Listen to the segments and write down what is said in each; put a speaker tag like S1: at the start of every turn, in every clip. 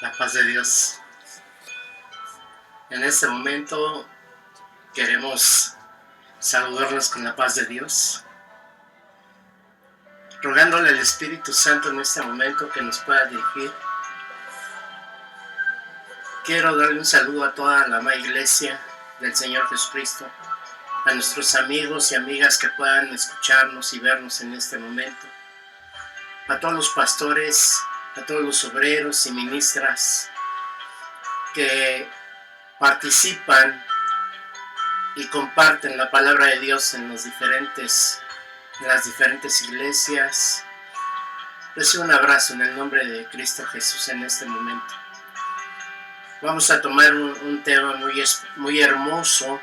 S1: La paz de Dios. En este momento queremos saludarnos con la paz de Dios, rogándole al Espíritu Santo en este momento que nos pueda dirigir. Quiero darle un saludo a toda la amada iglesia del Señor Jesucristo, a nuestros amigos y amigas que puedan escucharnos y vernos en este momento, a todos los pastores, a todos los obreros y ministras que participan y comparten la palabra de Dios en las diferentes iglesias. Recibo un abrazo en el nombre de Cristo Jesús en este momento. Vamos a tomar un tema muy hermoso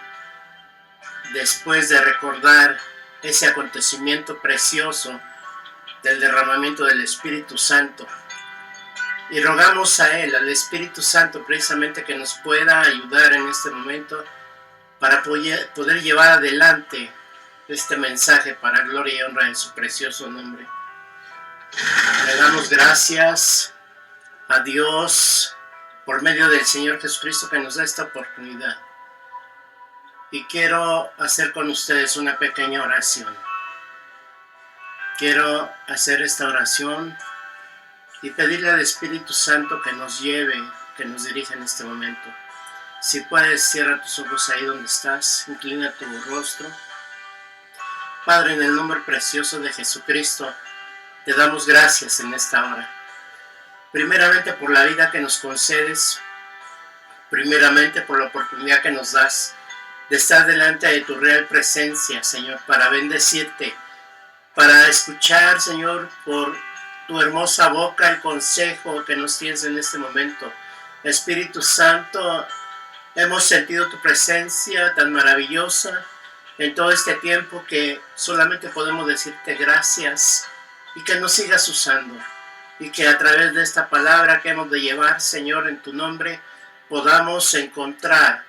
S1: después de recordar ese acontecimiento precioso del derramamiento del Espíritu Santo. Y rogamos a Él, al Espíritu Santo, precisamente que nos pueda ayudar en este momento para poder llevar adelante este mensaje para gloria y honra de su precioso nombre. Le damos gracias a Dios por medio del Señor Jesucristo que nos da esta oportunidad. Y quiero hacer con ustedes una pequeña oración. Quiero hacer esta oración y pedirle al Espíritu Santo que nos lleve, que nos dirija en este momento. Si puedes, cierra tus ojos ahí donde estás, inclina tu rostro. Padre, en el nombre precioso de Jesucristo, te damos gracias en esta hora. Primeramente por la vida que nos concedes, primeramente por la oportunidad que nos das de estar delante de tu real presencia, Señor, para bendecirte, para escuchar, Señor, por tu hermosa boca el consejo que nos tienes en este momento. Espíritu Santo, hemos sentido tu presencia tan maravillosa en todo este tiempo que solamente podemos decirte gracias y que nos sigas usando y que a través de esta palabra que hemos de llevar, Señor, en tu nombre, podamos encontrar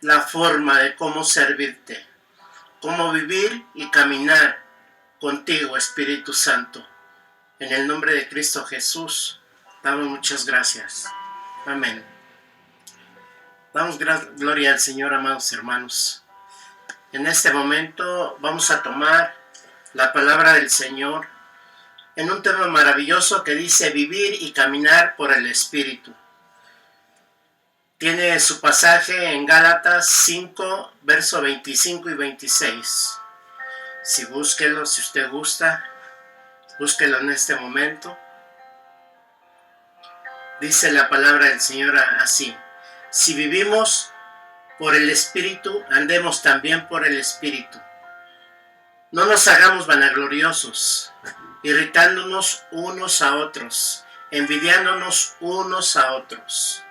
S1: la forma de cómo servirte, cómo vivir y caminar contigo, Espíritu Santo. En el nombre de Cristo Jesús, damos muchas gracias. Amén. Damos gloria al Señor, amados hermanos. En este momento vamos a tomar la palabra del Señor en un tema maravilloso que dice vivir y caminar por el Espíritu. Tiene su pasaje en Gálatas 5, verso 25 y 26. Si búsquelo, si usted gusta, búsquelo en este momento. Dice la palabra del Señor así: si vivimos por el Espíritu, andemos también por el Espíritu. No nos hagamos vanagloriosos, irritándonos unos a otros, envidiándonos unos a otros.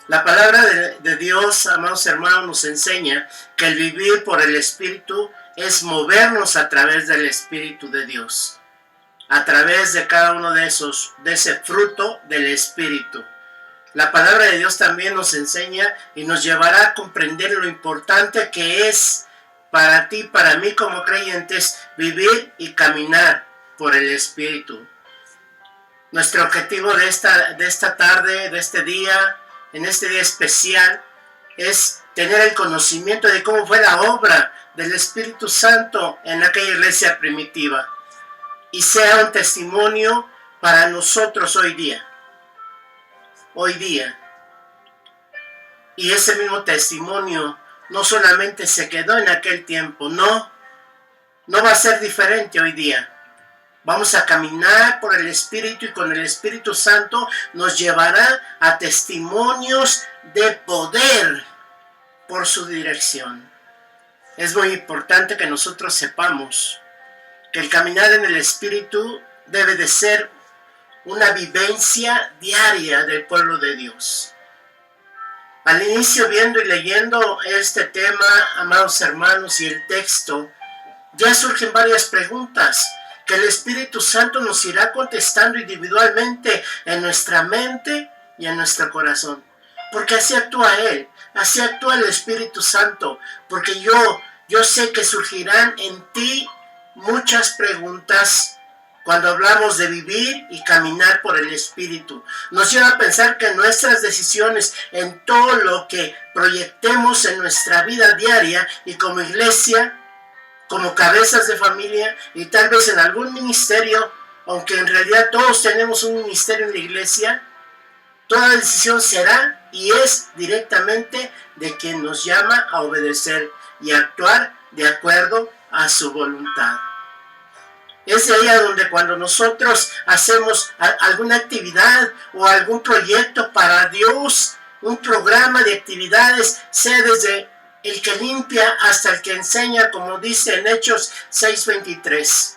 S1: La palabra de Dios, amados hermanos, nos enseña que el vivir por el Espíritu es movernos a través del Espíritu de Dios, a través de cada uno de ese fruto del Espíritu. La palabra de Dios también nos enseña y nos llevará a comprender lo importante que es para ti, para mí como creyentes, vivir y caminar por el Espíritu. Nuestro objetivo de esta tarde, de este día, en este día especial, es tener el conocimiento de cómo fue la obra del Espíritu Santo en aquella iglesia primitiva y sea un testimonio para nosotros hoy día. Y ese mismo testimonio no solamente se quedó en aquel tiempo, no va a ser diferente hoy día. Vamos a caminar por el Espíritu y con el Espíritu Santo nos llevará a testimonios de poder por su dirección. Es muy importante que nosotros sepamos que el caminar en el Espíritu debe de ser una vivencia diaria del pueblo de Dios. Al inicio, viendo y leyendo este tema, amados hermanos, y el texto, ya surgen varias preguntas que el Espíritu Santo nos irá contestando individualmente en nuestra mente y en nuestro corazón. Porque así actúa Él, así actúa el Espíritu Santo. Porque yo sé que surgirán en ti muchas preguntas cuando hablamos de vivir y caminar por el Espíritu. Nos lleva a pensar que nuestras decisiones en todo lo que proyectemos en nuestra vida diaria y como iglesia, como cabezas de familia y tal vez en algún ministerio, aunque en realidad todos tenemos un ministerio en la iglesia, toda decisión será y es directamente de quien nos llama a obedecer y actuar de acuerdo a su voluntad. Es de ahí a donde cuando nosotros hacemos alguna actividad o algún proyecto para Dios, un programa de actividades, sea desde el que limpia hasta el que enseña, como dice en Hechos 6:23.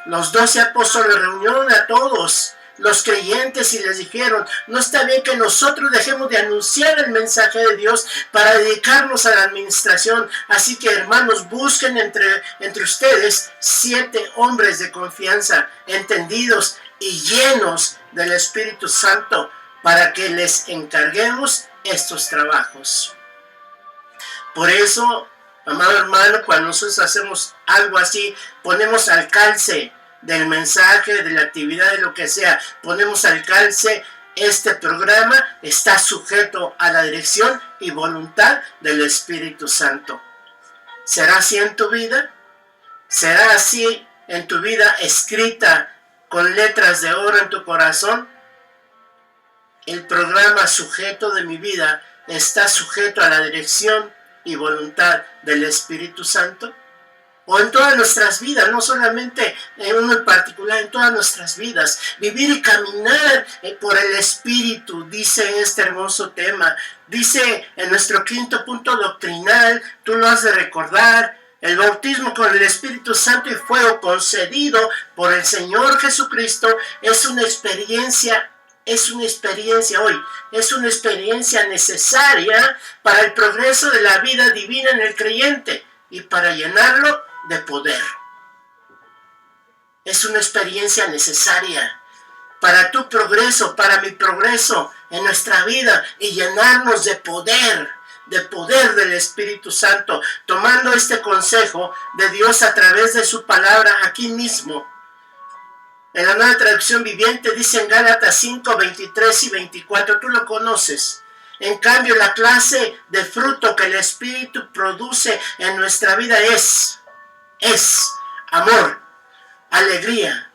S1: Los 12 apóstoles reunieron a todos los creyentes y les dijeron: no está bien que nosotros dejemos de anunciar el mensaje de Dios para dedicarnos a la administración. Así que, hermanos, busquen entre ustedes 7 hombres de confianza, entendidos y llenos del Espíritu Santo, para que les encarguemos estos trabajos. Por eso, amado hermano, cuando nosotros hacemos algo así, ponemos al alcance del mensaje, de la actividad, de lo que sea, ponemos al alcance, este programa está sujeto a la dirección y voluntad del Espíritu Santo. ¿Será así en tu vida? ¿Será así en tu vida escrita con letras de oro en tu corazón? El programa sujeto de mi vida está sujeto a la dirección y voluntad del Espíritu Santo. O en todas nuestras vidas, no solamente en uno en particular, en todas nuestras vidas. Vivir y caminar por el Espíritu, dice este hermoso tema. Dice en nuestro 5º punto doctrinal, tú lo has de recordar: el bautismo con el Espíritu Santo y fuego concedido por el Señor Jesucristo es una experiencia necesaria para el progreso de la vida divina en el creyente y para llenarlo de poder. Es una experiencia necesaria para tu progreso, para mi progreso en nuestra vida y llenarnos de poder del Espíritu Santo, tomando este consejo de Dios a través de su palabra aquí mismo. En la Nueva Traducción Viviente dice en Gálatas 5, 23 y 24, tú lo conoces. En cambio, la clase de fruto que el Espíritu produce en nuestra vida es amor, alegría,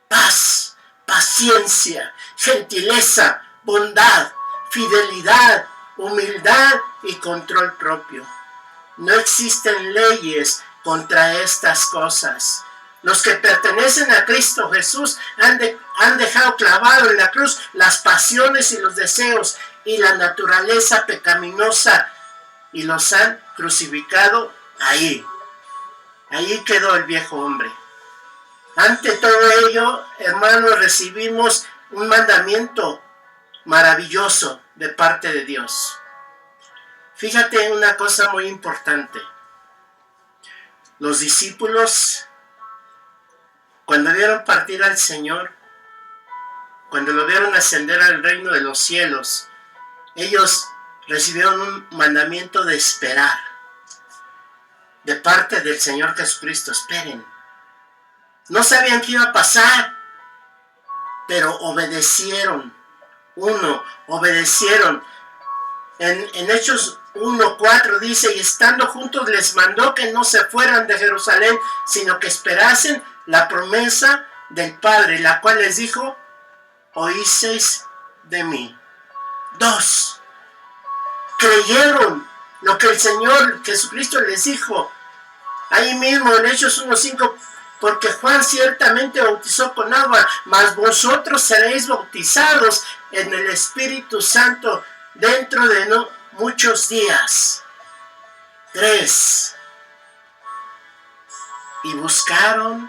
S1: paz, paciencia, gentileza, bondad, fidelidad, humildad y control propio. No existen leyes contra estas cosas. Los que pertenecen a Cristo Jesús han dejado clavado en la cruz las pasiones y los deseos y la naturaleza pecaminosa y los han crucificado ahí. Ahí quedó el viejo hombre. Ante todo ello, hermanos, recibimos un mandamiento maravilloso de parte de Dios. Fíjate una cosa muy importante. Los discípulos, cuando vieron partir al Señor, cuando lo vieron ascender al reino de los cielos, ellos recibieron un mandamiento de esperar de parte del Señor Jesucristo. Esperen. No sabían qué iba a pasar, pero obedecieron. Obedecieron. En Hechos 1:4 dice: y estando juntos les mandó que no se fueran de Jerusalén, sino que esperasen la promesa del Padre, la cual les dijo: oísteis de mí. 2. Creyeron lo que el Señor Jesucristo les dijo. Ahí mismo en Hechos 1:5, porque Juan ciertamente bautizó con agua, mas vosotros seréis bautizados en el Espíritu Santo dentro de muchos días. 3. Y buscaron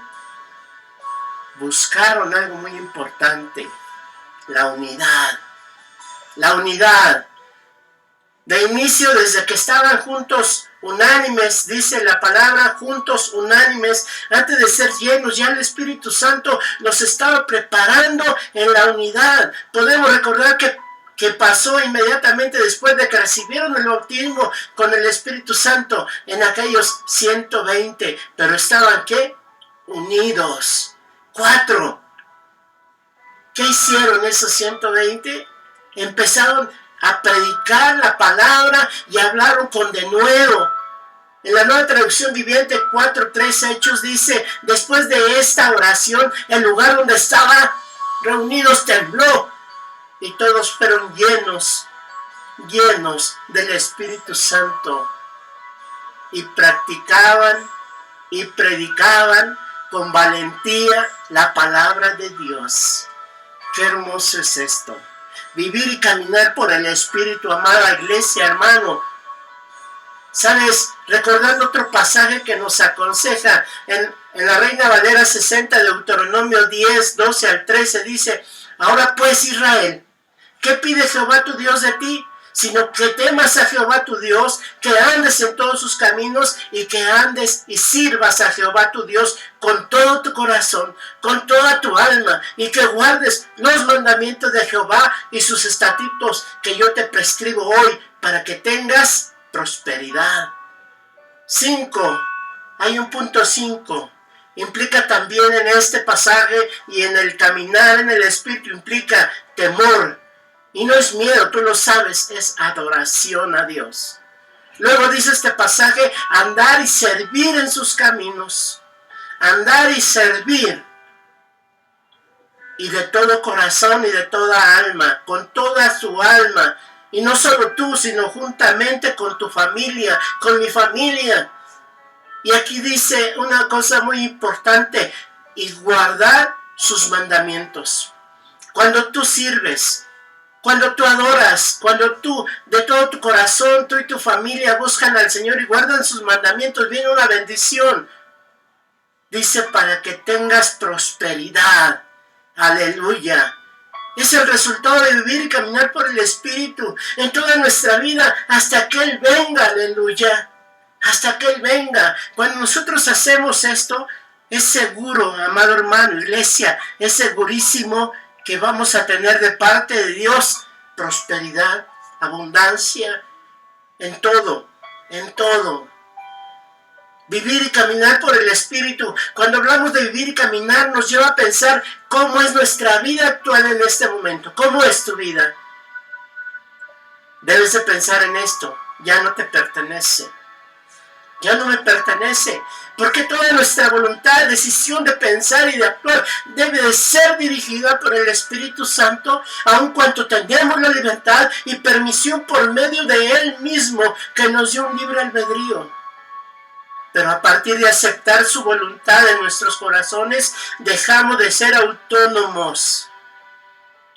S1: algo muy importante: la unidad. La unidad. De inicio, desde que estaban juntos, unánimes, dice la palabra, juntos, unánimes, antes de ser llenos, ya el Espíritu Santo los estaba preparando en la unidad. Podemos recordar que pasó inmediatamente después de que recibieron el bautismo con el Espíritu Santo en aquellos 120, pero estaban ¿qué? Unidos. 4. ¿Qué hicieron esos 120? Empezaron a predicar la palabra y hablaron con denuedo. En la Nueva Traducción Viviente 4:3 Hechos dice: después de esta oración, el lugar donde estaban reunidos tembló y todos fueron llenos del Espíritu Santo y practicaban y predicaban con valentía la palabra de Dios. Qué hermoso es esto. Vivir y caminar por el Espíritu, amada iglesia, hermano. ¿Sabes? Recordando otro pasaje que nos aconseja en la Reina Valera 60, Deuteronomio 10, 12 al 13, dice: ahora pues, Israel, ¿qué pide Jehová tu Dios de ti? Sino que temas a Jehová tu Dios, que andes en todos sus caminos y que andes y sirvas a Jehová tu Dios con todo tu corazón, con toda tu alma, y que guardes los mandamientos de Jehová y sus estatutos que yo te prescribo hoy, para que tengas prosperidad. 5. Hay un punto 5. Implica también en este pasaje y en el caminar en el Espíritu, implica temor. Y no es miedo, tú lo sabes, es adoración a Dios. Luego dice este pasaje: andar y servir en sus caminos. Andar y servir. Y de todo corazón y de toda alma, con toda su alma. Y no solo tú, sino juntamente con tu familia, con mi familia. Y aquí dice una cosa muy importante: y guardar sus mandamientos. Cuando tú sirves, cuando tú adoras, cuando tú de todo tu corazón, tú y tu familia buscan al Señor y guardan sus mandamientos, viene una bendición. Dice: para que tengas prosperidad. Aleluya. Es el resultado de vivir y caminar por el Espíritu en toda nuestra vida hasta que Él venga. Aleluya. Hasta que Él venga. Cuando nosotros hacemos esto, es seguro, amado hermano, iglesia, es segurísimo que vamos a tener de parte de Dios prosperidad, abundancia, en todo, en todo. Vivir y caminar por el Espíritu. Cuando hablamos de vivir y caminar, nos lleva a pensar cómo es nuestra vida actual en este momento. ¿Cómo es tu vida? Debes de pensar en esto. Ya no te pertenece. Ya no me pertenece. Porque toda nuestra voluntad, decisión de pensar y de actuar debe de ser dirigida por el Espíritu Santo, aun cuando tengamos la libertad y permisión por medio de Él mismo, que nos dio un libre albedrío. Pero a partir de aceptar su voluntad en nuestros corazones, dejamos de ser autónomos.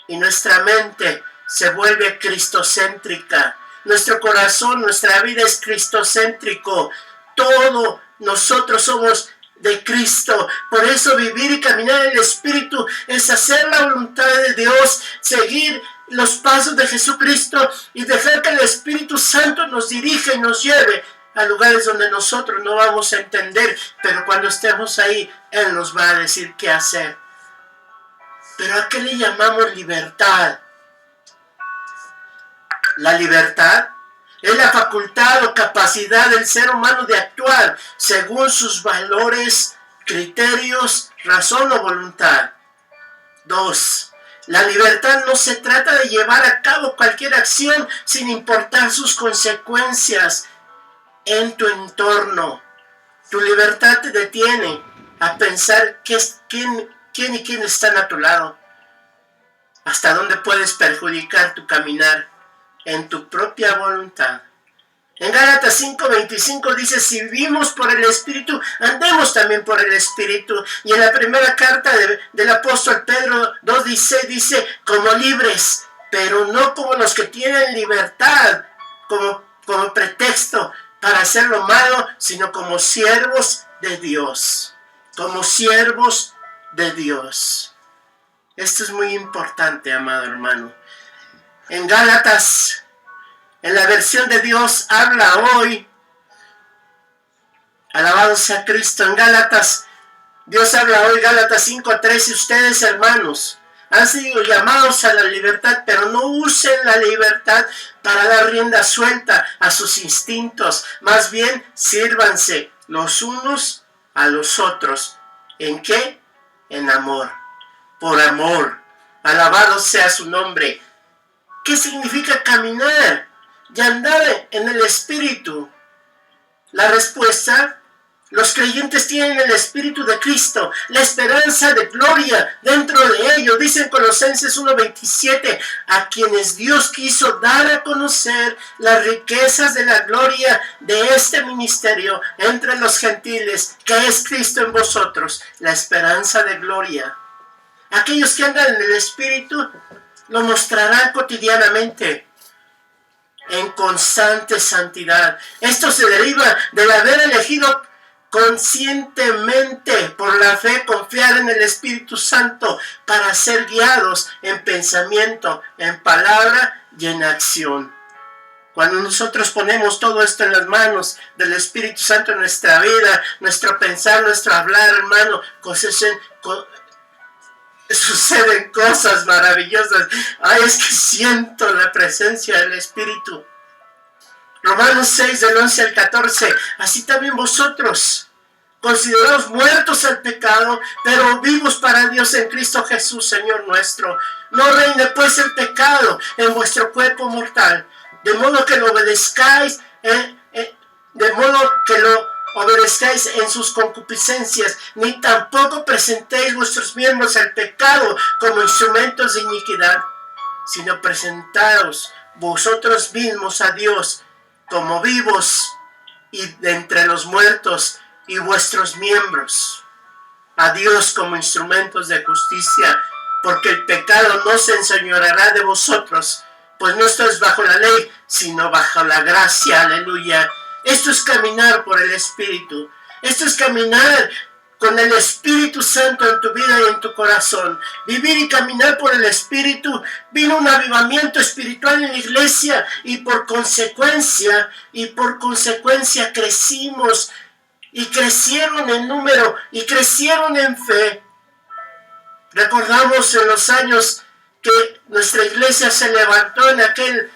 S1: Y nuestra mente se vuelve cristocéntrica. Nuestro corazón, nuestra vida es cristocéntrico. Todo nosotros somos de Cristo. Por eso vivir y caminar en el Espíritu es hacer la voluntad de Dios, seguir los pasos de Jesucristo y dejar que el Espíritu Santo nos dirija y nos lleve a lugares donde nosotros no vamos a entender, pero cuando estemos ahí, Él nos va a decir qué hacer. ¿Pero a qué le llamamos libertad? La libertad es la facultad o capacidad del ser humano de actuar según sus valores, criterios, razón o voluntad. 2. La libertad no se trata de llevar a cabo cualquier acción sin importar sus consecuencias en tu entorno. Tu libertad te detiene a pensar quién y quién están a tu lado. Hasta dónde puedes perjudicar tu caminar en tu propia voluntad. En Gálatas 5:25 dice: si vivimos por el Espíritu, andemos también por el Espíritu. Y en la primera carta del apóstol Pedro 2:16 dice: como libres, pero no como los que tienen libertad como pretexto para hacer lo malo, sino como siervos de Dios. Como siervos de Dios. Esto es muy importante, amado hermano. En Gálatas, en la versión de Dios habla hoy, alabado sea Cristo. En Gálatas, Dios habla hoy, Gálatas 5:13, ustedes, hermanos, han sido llamados a la libertad, pero no usen la libertad para dar rienda suelta a sus instintos. Más bien, sírvanse los unos a los otros. ¿En qué? en amor, por amor. Alabado sea su nombre. ¿Qué significa caminar y andar en el Espíritu? La respuesta: los creyentes tienen el Espíritu de Cristo, la esperanza de gloria dentro de ellos. Dice en Colosenses 1:27, a quienes Dios quiso dar a conocer las riquezas de la gloria de este ministerio entre los gentiles, que es Cristo en vosotros, la esperanza de gloria. Aquellos que andan en el Espíritu lo mostrarán cotidianamente en constante santidad. Esto se deriva del haber elegido conscientemente por la fe confiar en el Espíritu Santo para ser guiados en pensamiento, en palabra y en acción. Cuando nosotros ponemos todo esto en las manos del Espíritu Santo en nuestra vida, nuestro pensar, nuestro hablar, hermano, suceden cosas maravillosas. Ay, es que siento la presencia del Espíritu. Romanos 6, del 11 al 14. Así también vosotros, considerados muertos al pecado, pero vivos para Dios en Cristo Jesús, Señor nuestro. No reine pues el pecado en vuestro cuerpo mortal, de modo que lo obedezcáis, en sus concupiscencias, ni tampoco presentéis vuestros miembros al pecado como instrumentos de iniquidad, sino presentaos vosotros mismos a Dios como vivos y de entre los muertos, y vuestros miembros a Dios como instrumentos de justicia, porque el pecado no se enseñoreará de vosotros, pues no estáis bajo la ley, sino bajo la gracia. Aleluya. Esto es caminar por el Espíritu. Esto es caminar con el Espíritu Santo en tu vida y en tu corazón. Vivir y caminar por el Espíritu. Vino un avivamiento espiritual en la iglesia y por consecuencia crecimos y crecieron en número y crecieron en fe. Recordamos en los años que nuestra iglesia se levantó en aquel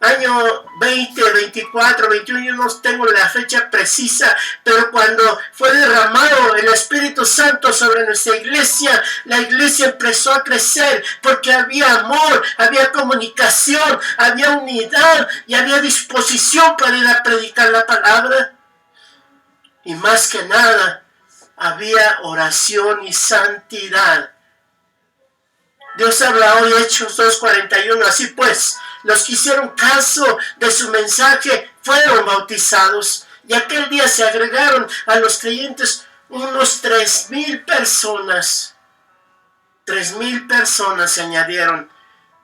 S1: año 20, 24, 21, yo no tengo la fecha precisa, pero cuando fue derramado el Espíritu Santo sobre nuestra iglesia, la iglesia empezó a crecer porque había amor, había comunicación, había unidad y había disposición para ir a predicar la palabra. Y más que nada, había oración y santidad. Dios habla hoy, Hechos 2:41, así pues, los que hicieron caso de su mensaje fueron bautizados, y aquel día se agregaron a los creyentes unos 3,000 personas. 3,000 personas se añadieron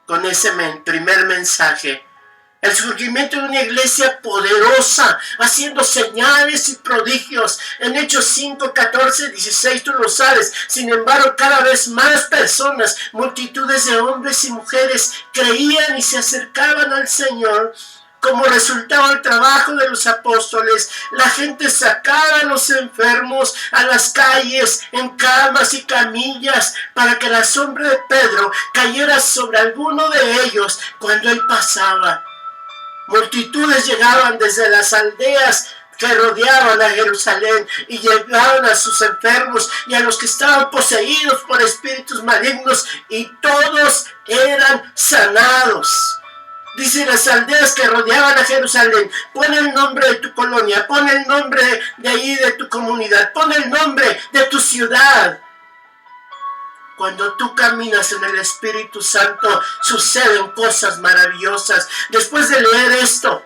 S1: con ese primer mensaje. El surgimiento de una iglesia poderosa, haciendo señales y prodigios. En Hechos 5, 14, 16, tú lo sabes. Sin embargo, cada vez más personas, multitudes de hombres y mujeres, creían y se acercaban al Señor. Como resultado del trabajo de los apóstoles, la gente sacaba a los enfermos a las calles en camas y camillas para que la sombra de Pedro cayera sobre alguno de ellos cuando él pasaba. Multitudes llegaban desde las aldeas que rodeaban a Jerusalén y llevaban a sus enfermos y a los que estaban poseídos por espíritus malignos, y todos eran sanados. Dice, las aldeas que rodeaban a Jerusalén: pon el nombre de tu colonia, pon el nombre de ahí de tu comunidad, pon el nombre de tu ciudad. Cuando tú caminas en el Espíritu Santo, suceden cosas maravillosas. Después de leer esto,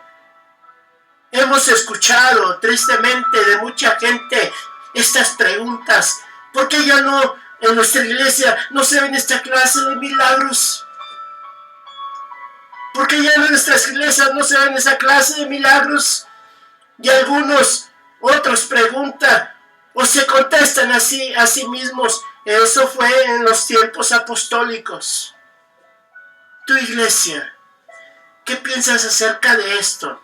S1: hemos escuchado tristemente de mucha gente estas preguntas: ¿por qué ya no en nuestra iglesia no se ven esta clase de milagros? ¿Por qué ya en nuestras iglesias no se ven esa clase de milagros? Y algunos otros preguntan o se contestan así a sí mismos: eso fue en los tiempos apostólicos. Tu iglesia, ¿qué piensas acerca de esto?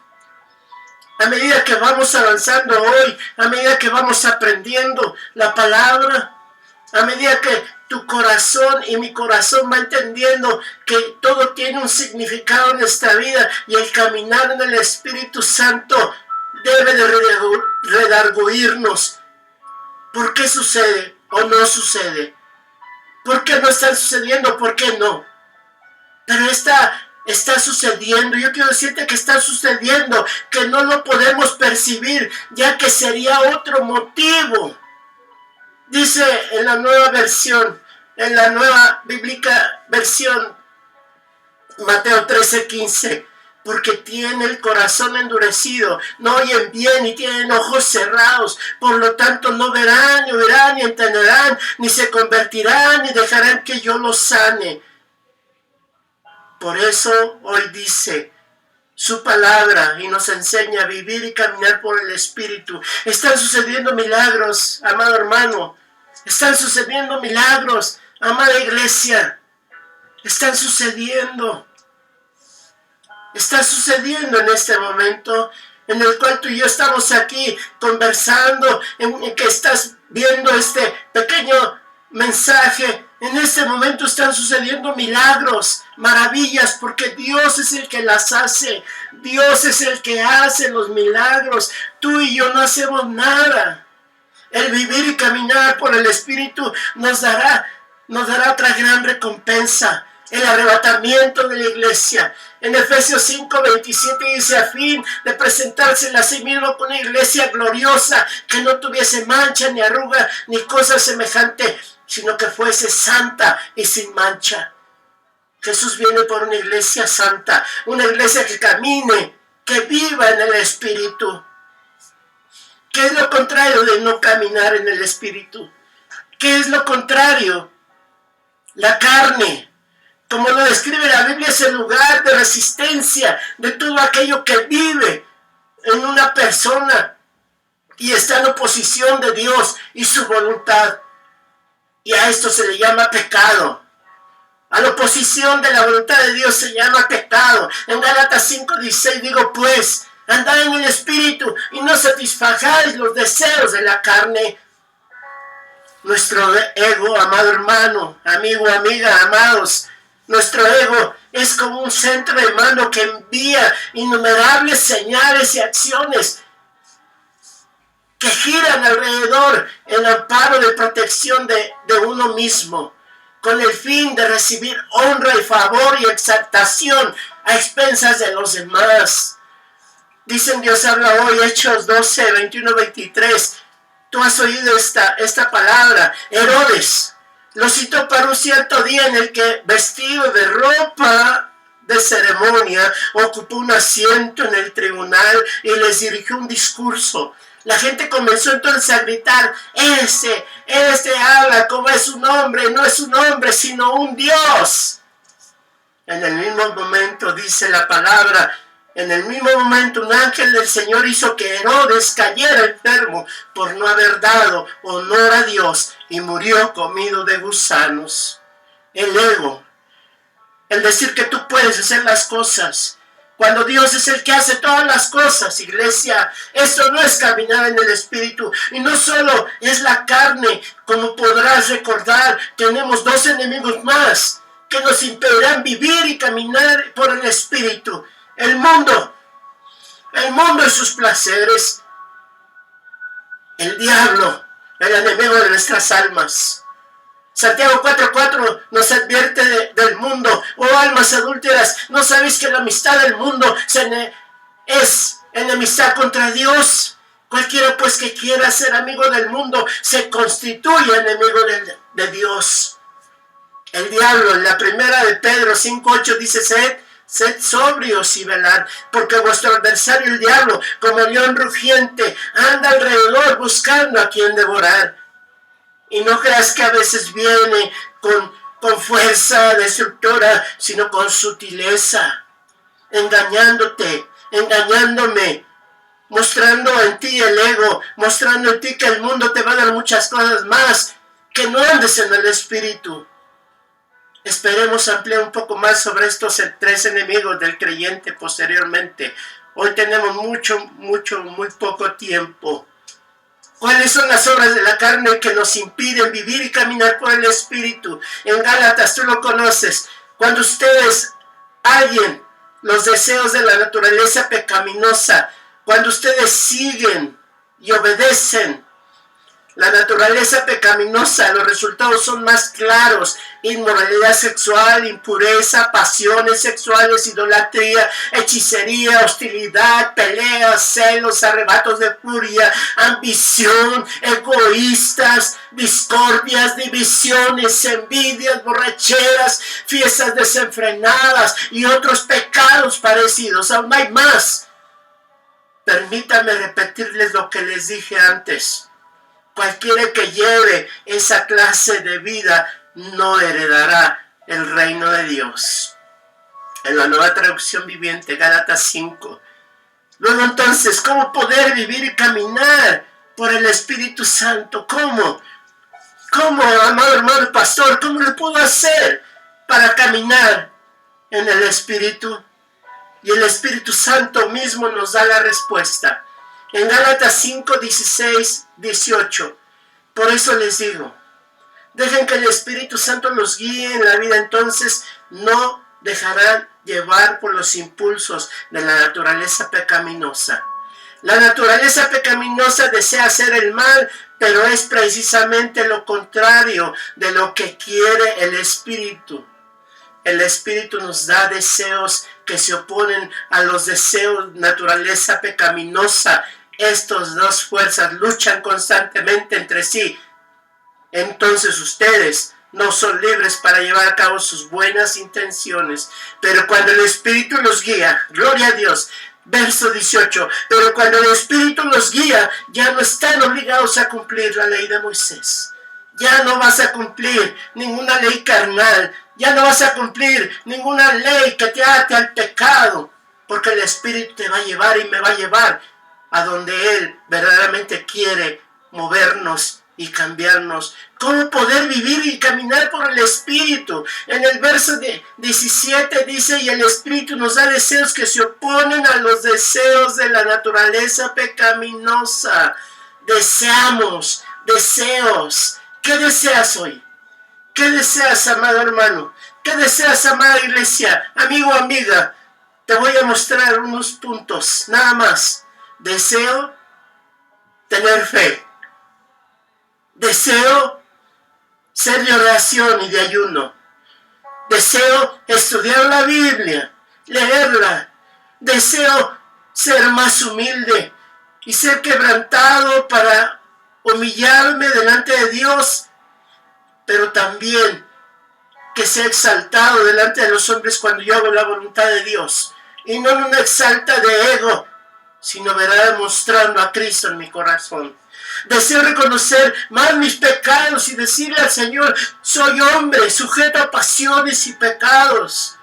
S1: A medida que vamos avanzando hoy, a medida que vamos aprendiendo la palabra, a medida que tu corazón y mi corazón va entendiendo que todo tiene un significado en esta vida, y el caminar en el Espíritu Santo debe de redarguirnos. ¿Por qué sucede o no sucede? ¿Por qué no están sucediendo? ¿Por qué no? Pero está sucediendo. Yo quiero decirte que está sucediendo, que no lo podemos percibir, ya que sería otro motivo. Dice en la nueva versión, en la nueva bíblica versión, Mateo 13:15, porque tiene el corazón endurecido, no oyen bien y tienen ojos cerrados, por lo tanto no verán, ni oirán, ni entenderán, ni se convertirán, ni dejarán que yo los sane. Por eso hoy dice su palabra y nos enseña a vivir y caminar por el Espíritu. Están sucediendo milagros, amado hermano. Están sucediendo milagros, amada iglesia. Están sucediendo. Está sucediendo en este momento en el cual tú y yo estamos aquí conversando, en que estás viendo este pequeño mensaje. En este momento están sucediendo milagros, maravillas, porque Dios es el que las hace. Dios es el que hace los milagros. Tú y yo no hacemos nada. El vivir y caminar por el Espíritu nos dará otra gran recompensa. El arrebatamiento de la iglesia. En Efesios 5:27 dice, a fin de presentarse a sí mismo con una iglesia gloriosa, que no tuviese mancha, ni arruga, ni cosa semejante, sino que fuese santa y sin mancha. Jesús viene por una iglesia santa, una iglesia que camine, que viva en el Espíritu. ¿Qué es lo contrario de no caminar en el Espíritu? ¿Qué es lo contrario? La carne. Como lo describe la Biblia, es el lugar de resistencia de todo aquello que vive en una persona y está en oposición de Dios y su voluntad. Y a esto se le llama pecado. A la oposición de la voluntad de Dios se llama pecado. En Gálatas 5:16 digo, pues, andad en el Espíritu y no satisfagáis los deseos de la carne. Nuestro ego, amado hermano, amigo, amiga, amados, nuestro ego es como un centro de mando que envía innumerables señales y acciones que giran alrededor el amparo de protección de uno mismo, con el fin de recibir honra y favor y exaltación a expensas de los demás. Dicen Dios habla hoy, Hechos 12, 21, 23. Tú has oído esta palabra. Herodes lo citó para un cierto día en el que, vestido de ropa de ceremonia, ocupó un asiento en el tribunal y les dirigió un discurso. La gente comenzó entonces a gritar, este habla como es un hombre, no es un hombre, sino un Dios. En el mismo momento, dice la palabra, en el mismo momento un ángel del Señor hizo que Herodes cayera enfermo por no haber dado honor a Dios y murió comido de gusanos. El ego, el decir que tú puedes hacer las cosas, cuando Dios es el que hace todas las cosas, iglesia. Esto no es caminar en el Espíritu. Y no solo es la carne, como podrás recordar, tenemos dos enemigos más que nos impedirán vivir y caminar por el Espíritu. El mundo y sus placeres, el diablo, el enemigo de nuestras almas. Santiago 4:4 nos advierte del mundo. Oh almas adúlteras, ¿no sabéis que la amistad del mundo es enemistad contra Dios? Cualquiera pues que quiera ser amigo del mundo se constituye enemigo de Dios. El diablo, en la primera de Pedro 5:8 dice, sed sobrios y velad, porque vuestro adversario el diablo, como león rugiente, anda alrededor buscando a quien devorar. Y no creas que a veces viene con fuerza destructora, sino con sutileza, engañándote, engañándome, mostrando en ti el ego, mostrando en ti que el mundo te va a dar muchas cosas más, que no andes en el Espíritu. Esperemos ampliar un poco más sobre estos tres enemigos del creyente posteriormente. Hoy tenemos muy poco tiempo. ¿Cuáles son las obras de la carne que nos impiden vivir y caminar por el Espíritu? En Gálatas, tú lo conoces. Cuando ustedes hallen los deseos de la naturaleza pecaminosa, cuando ustedes siguen y obedecen La naturaleza pecaminosa, los resultados son más claros: inmoralidad sexual, impureza, pasiones sexuales, idolatría, hechicería, hostilidad, peleas, celos, arrebatos de furia, ambición, egoístas, discordias, divisiones, envidias, borracheras, fiestas desenfrenadas y otros pecados parecidos. Aún hay más. Permítanme repetirles lo que les dije antes. Cualquiera que lleve esa clase de vida no heredará el reino de Dios. En la Nueva Traducción Viviente, Gálatas 5. Luego entonces, ¿cómo poder vivir y caminar por el Espíritu Santo? ¿Cómo? ¿Cómo, amado hermano pastor? ¿Cómo le puedo hacer para caminar en el Espíritu? Y el Espíritu Santo mismo nos da la respuesta. En Gálatas 5, 16, 18. Por eso les digo, dejen que el Espíritu Santo los guíe en la vida, entonces no dejarán llevar por los impulsos de la naturaleza pecaminosa. La naturaleza pecaminosa desea hacer el mal, pero es precisamente lo contrario de lo que quiere el Espíritu. El Espíritu nos da deseos que se oponen a los deseos de naturaleza pecaminosa. Estas dos fuerzas luchan constantemente entre sí. Entonces ustedes no son libres para llevar a cabo sus buenas intenciones. Pero cuando el Espíritu los guía, gloria a Dios, verso 18, pero cuando el Espíritu los guía, ya no están obligados a cumplir la ley de Moisés. Ya no vas a cumplir ninguna ley carnal. Ya no vas a cumplir ninguna ley que te ate al pecado. Porque el Espíritu te va a llevar y me va a llevar a donde Él verdaderamente quiere movernos y cambiarnos. ¿Cómo poder vivir y caminar por el Espíritu? En el verso 17 dice, y el Espíritu nos da deseos que se oponen a los deseos de la naturaleza pecaminosa. Deseamos, deseos. ¿Qué deseas hoy? ¿Qué deseas, amado hermano? ¿Qué deseas, amada iglesia? Amigo, amiga, te voy a mostrar unos puntos, nada más. Deseo tener fe. Deseo ser de oración y de ayuno. Deseo estudiar la Biblia, leerla. Deseo ser más humilde y ser quebrantado para humillarme delante de Dios, pero también que sea exaltado delante de los hombres cuando yo hago la voluntad de Dios. Y no en una exalta de ego, sino verá mostrando a Cristo en mi corazón. Deseo reconocer más mis pecados y decirle al Señor, soy hombre, sujeto a pasiones y pecados.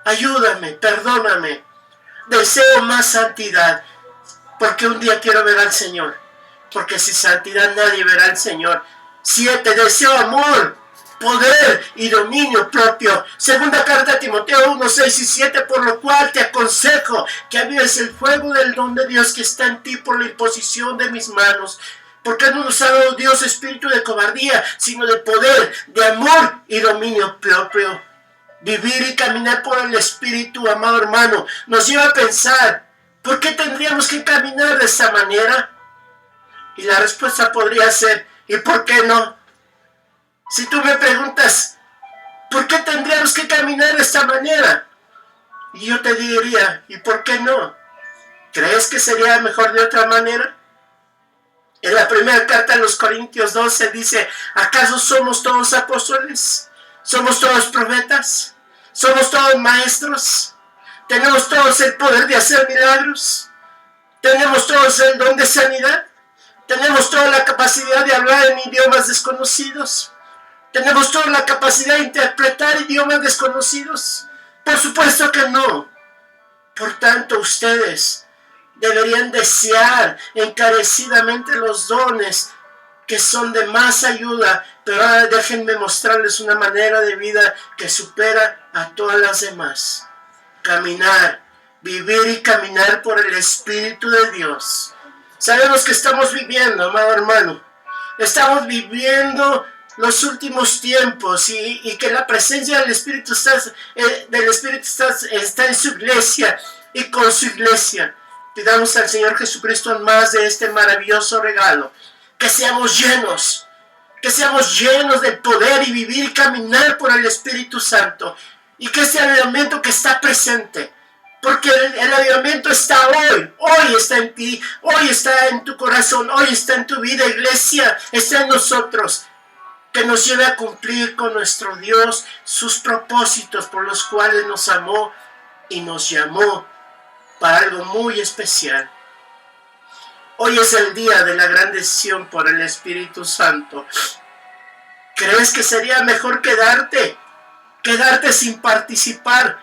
S1: Ayúdame, perdóname. Deseo más santidad, porque un día quiero ver al Señor. Porque sin santidad nadie verá al Señor. 7. Deseo amor, poder y dominio propio. Segunda carta a Timoteo 1, 6 y 7, por lo cual te aconsejo que avives el fuego del don de Dios que está en ti por la imposición de mis manos. Porque no nos ha dado Dios espíritu de cobardía, sino de poder, de amor y dominio propio. Vivir y caminar por el Espíritu, amado hermano, nos lleva a pensar, ¿por qué tendríamos que caminar de esta manera? Y la respuesta podría ser, ¿y por qué no? Si tú me preguntas, ¿por qué tendríamos que caminar de esta manera? Y yo te diría, ¿y por qué no? ¿Crees que sería mejor de otra manera? En la primera carta a los Corintios 12 dice, ¿acaso somos todos apóstoles? ¿Somos todos profetas? ¿Somos todos maestros? ¿Tenemos todos el poder de hacer milagros? ¿Tenemos todos el don de sanidad? ¿Tenemos toda la capacidad de hablar en idiomas desconocidos? ¿Tenemos toda la capacidad de interpretar idiomas desconocidos? Por supuesto que no. Por tanto, ustedes deberían desear encarecidamente los dones que son de más ayuda, pero ahora déjenme mostrarles una manera de vida que supera a todas las demás. Caminar, vivir y caminar por el Espíritu de Dios. Sabemos que estamos viviendo, amado hermano, estamos viviendo los últimos tiempos y que la presencia del Espíritu está en su iglesia y con su iglesia. Pidamos al Señor Jesucristo más de este maravilloso regalo. que seamos llenos del poder y vivir y caminar por el Espíritu Santo. Y que ese avivamiento que está presente, porque el avivamiento está hoy está en ti, hoy está en tu corazón, hoy está en tu vida, iglesia, está en nosotros, que nos lleve a cumplir con nuestro Dios sus propósitos por los cuales nos amó y nos llamó para algo muy especial. Hoy es el día de la gran decisión por el Espíritu Santo. ¿Crees que sería mejor quedarte sin participar?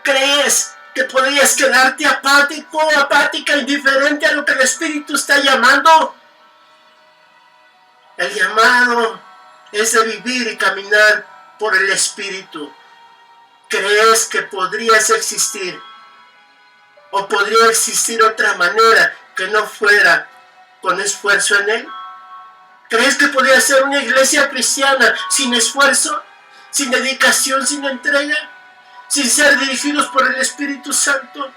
S1: ¿Crees que podrías quedarte apático, apática, indiferente a lo que el Espíritu está llamando? El llamado es de vivir y caminar por el Espíritu. ¿Crees que podrías existir? ¿O podría existir otra manera que no fuera con esfuerzo en Él? ¿Crees que podría ser una iglesia cristiana sin esfuerzo, sin dedicación, sin entrega, sin ser dirigidos por el Espíritu Santo?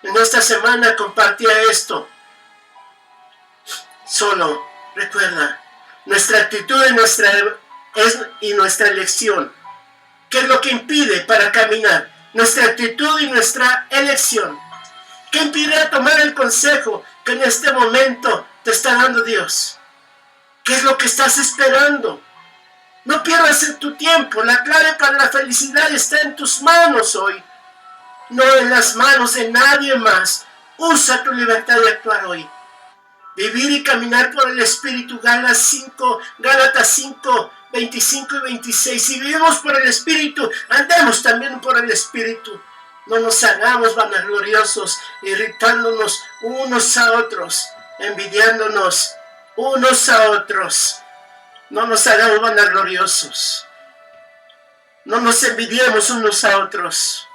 S1: En esta semana compartía esto. Solo recuerda, nuestra actitud y nuestra elección. ¿Qué es lo que impide para caminar? Nuestra actitud y nuestra elección. ¿Qué impide tomar el consejo que en este momento te está dando Dios? ¿Qué es lo que estás esperando? No pierdas tu tiempo. La clave para la felicidad está en tus manos hoy, no en las manos de nadie más. Usa tu libertad de actuar hoy. Vivir y caminar por el Espíritu. Gálatas 5, 25 y 26. Si vivimos por el Espíritu, andemos también por el Espíritu. No nos hagamos vanagloriosos, irritándonos unos a otros, envidiándonos unos a otros. No nos hagamos vanagloriosos. No nos envidiemos unos a otros.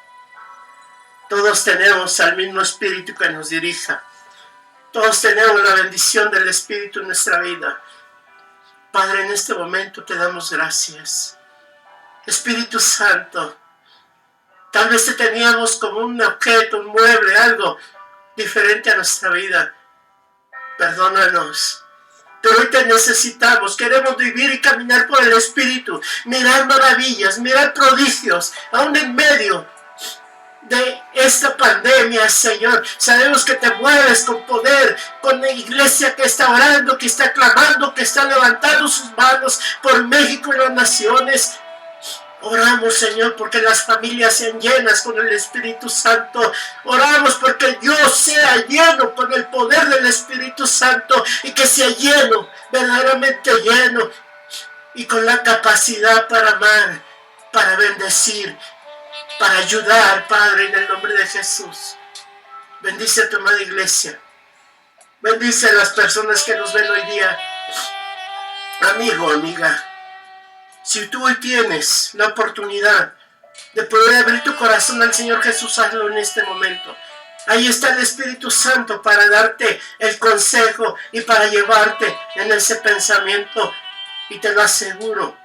S1: Todos tenemos al mismo Espíritu que nos dirija. Todos tenemos la bendición del Espíritu en nuestra vida. Padre, en este momento te damos gracias. Espíritu Santo, tal vez te teníamos como un objeto, un mueble, algo diferente a nuestra vida. Perdónanos. Pero hoy te necesitamos. Queremos vivir y caminar por el Espíritu. Mirar maravillas, mirar prodigios, aún en medio de esta pandemia, Señor. Sabemos que te mueves con poder, con la iglesia que está orando, que está clamando, que está levantando sus manos por México y las naciones. Oramos, Señor, porque las familias sean llenas con el Espíritu Santo. Oramos porque Dios sea lleno con el poder del Espíritu Santo y que sea lleno, verdaderamente lleno, y con la capacidad para amar, para bendecir, para ayudar, Padre, en el nombre de Jesús. Bendice a tu amada iglesia. Bendice a las personas que nos ven hoy día. Amigo, amiga, si tú hoy tienes la oportunidad de poder abrir tu corazón al Señor Jesús, hazlo en este momento. Ahí está el Espíritu Santo para darte el consejo y para llevarte en ese pensamiento. Y te lo aseguro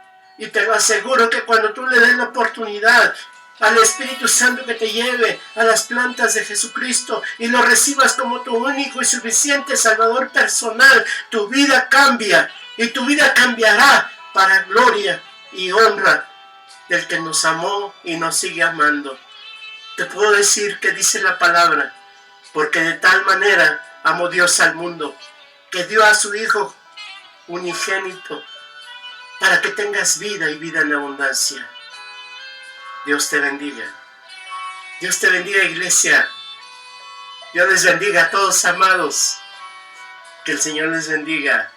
S1: que cuando tú le des la oportunidad al Espíritu Santo que te lleve a las plantas de Jesucristo y lo recibas como tu único y suficiente Salvador personal, tu vida cambia y tu vida cambiará para gloria y honra del que nos amó y nos sigue amando. Te puedo decir que dice la palabra, porque de tal manera amó Dios al mundo, que dio a su Hijo unigénito, para que tengas vida y vida en abundancia. Dios te bendiga. Dios te bendiga, iglesia. Dios les bendiga a todos, amados. Que el Señor les bendiga.